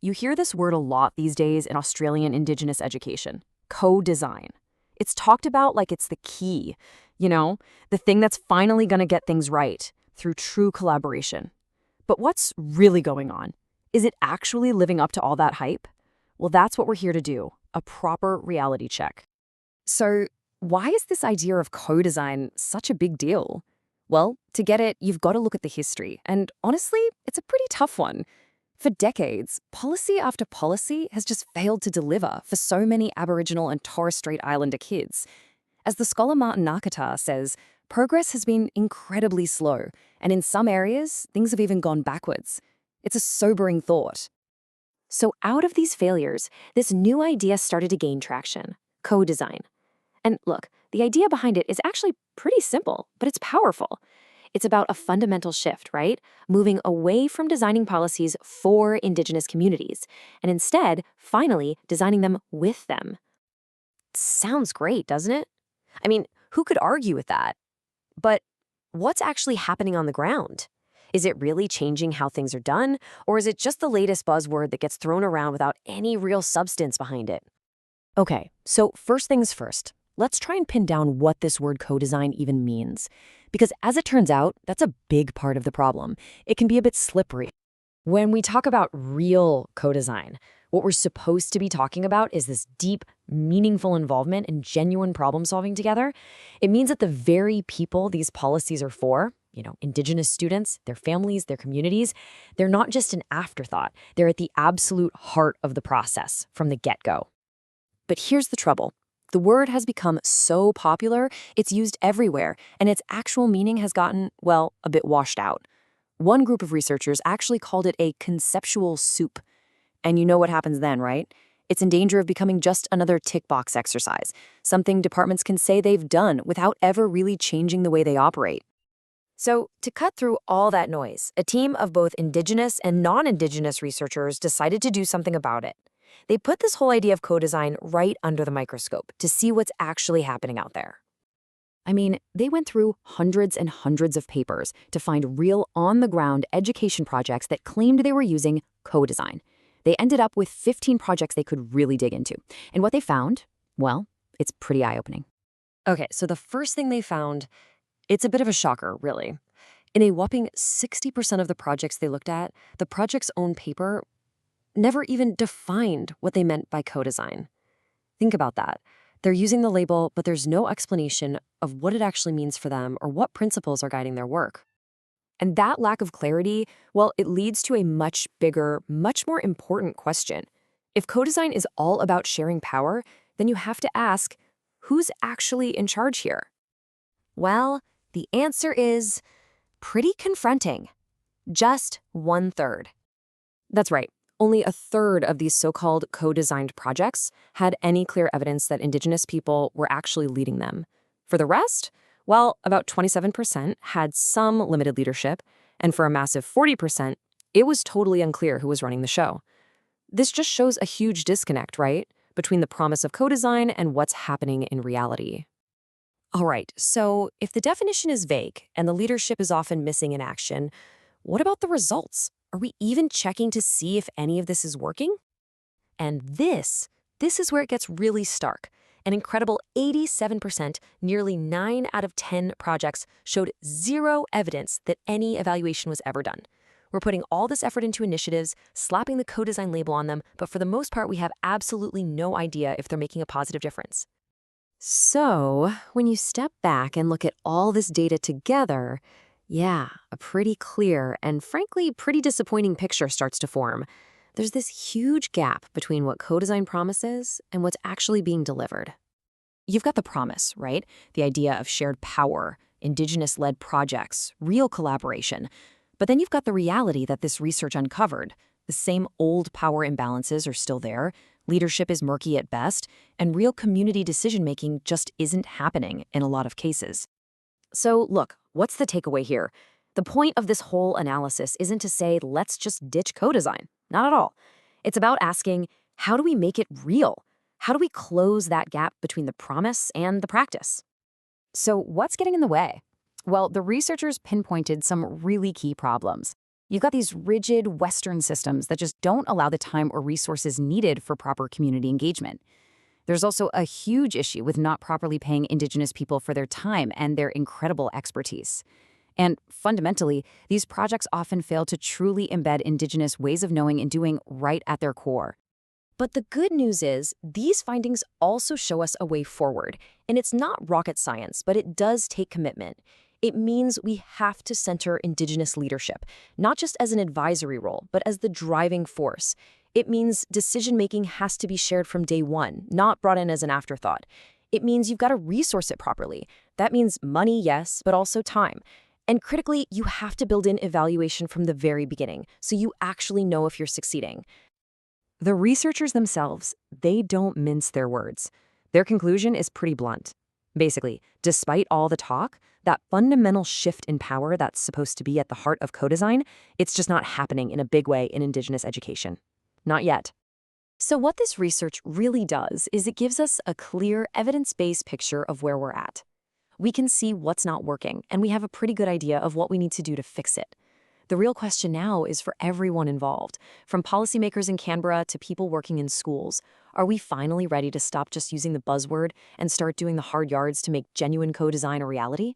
You hear this word a lot these days in Australian Indigenous education, co-design. It's talked about like it's the key, the thing that's finally going to get things right through true collaboration. But what's really going on? Is it actually living up to all that hype? Well, that's what we're here to do, a proper reality check. So, why is this idea of co-design such a big deal? Well, to get it, you've got to look at the history, and honestly, it's a pretty tough one. For decades, policy after policy has just failed to deliver for so many Aboriginal and Torres Strait Islander kids. As the scholar Martin Nakatar says, progress has been incredibly slow, and in some areas, things have even gone backwards. It's a sobering thought. So out of these failures, this new idea started to gain traction, co-design. And look, the idea behind it is actually pretty simple, but it's powerful. It's about a fundamental shift, right? Moving away from designing policies for Indigenous communities, and instead, finally, designing them with them. Sounds great, doesn't it? I mean, who could argue with that? But what's actually happening on the ground? Is it really changing how things are done, or is it just the latest buzzword that gets thrown around without any real substance behind it? Okay, so first things first. Let's try and pin down what this word co-design even means. Because as it turns out, that's a big part of the problem. It can be a bit slippery. When we talk about real co-design, what we're supposed to be talking about is this deep, meaningful involvement and genuine problem solving together. It means that the very people these policies are for, Indigenous students, their families, their communities, they're not just an afterthought. They're at the absolute heart of the process from the get-go. But here's the trouble. The word has become so popular, it's used everywhere, and its actual meaning has gotten, well, a bit washed out. One group of researchers actually called it a conceptual soup. And you know what happens then, right? It's in danger of becoming just another tick box exercise, something departments can say they've done without ever really changing the way they operate. So, to cut through all that noise, a team of both Indigenous and non-Indigenous researchers decided to do something about it. They put this whole idea of co-design right under the microscope to see what's actually happening out there. I mean, they went through hundreds and hundreds of papers to find real on-the-ground education projects that claimed they were using co-design. They ended up with 15 projects they could really dig into. And what they found, well, it's pretty eye-opening. Okay, so the first thing they found, it's a bit of a shocker, really. In a whopping 60% of the projects they looked at, the project's own paper never even defined what they meant by co-design. Think about that. They're using the label, but there's no explanation of what it actually means for them or what principles are guiding their work. And that lack of clarity, well, it leads to a much bigger, much more important question. If co-design is all about sharing power, then you have to ask, who's actually in charge here? Well, the answer is pretty confronting. Just 1/3. That's right. Only 1/3 of these so-called co-designed projects had any clear evidence that Indigenous people were actually leading them. For the rest, well, about 27% had some limited leadership, and for a massive 40%, it was totally unclear who was running the show. This just shows a huge disconnect, right, between the promise of co-design and what's happening in reality. All right, so if the definition is vague and the leadership is often missing in action, what about the results? Are we even checking to see if any of this is working? And this is where it gets really stark. An incredible 87%, nearly 9 out of 10 projects showed zero evidence that any evaluation was ever done. We're putting all this effort into initiatives, slapping the co-design label on them, but for the most part, we have absolutely no idea if they're making a positive difference. So, when you step back and look at all this data together, yeah, a pretty clear and frankly pretty disappointing picture starts to form. There's this huge gap between what co-design promises and what's actually being delivered. You've got the promise, right? The idea of shared power, Indigenous-led projects, real collaboration. But then you've got the reality that this research uncovered. The same old power imbalances are still there, leadership is murky at best, and real community decision-making just isn't happening in a lot of cases. So look, what's the takeaway here? The point of this whole analysis isn't to say, let's just ditch co-design. Not at all. It's about asking, how do we make it real? How do we close that gap between the promise and the practice? So what's getting in the way? Well, the researchers pinpointed some really key problems. You've got these rigid Western systems that just don't allow the time or resources needed for proper community engagement. There's also a huge issue with not properly paying Indigenous people for their time and their incredible expertise. And fundamentally, these projects often fail to truly embed Indigenous ways of knowing and doing right at their core. But the good news is, these findings also show us a way forward. And it's not rocket science, but it does take commitment. It means we have to center Indigenous leadership, not just as an advisory role, but as the driving force. It means decision-making has to be shared from day one, not brought in as an afterthought. It means you've got to resource it properly. That means money, yes, but also time. And critically, you have to build in evaluation from the very beginning, so you actually know if you're succeeding. The researchers themselves, they don't mince their words. Their conclusion is pretty blunt. Basically, despite all the talk, that fundamental shift in power that's supposed to be at the heart of co-design, it's just not happening in a big way in Indigenous education. Not yet. So what this research really does is it gives us a clear, evidence-based picture of where we're at. We can see what's not working, and we have a pretty good idea of what we need to do to fix it. The real question now is for everyone involved, from policymakers in Canberra to people working in schools. Are we finally ready to stop just using the buzzword and start doing the hard yards to make genuine co-design a reality?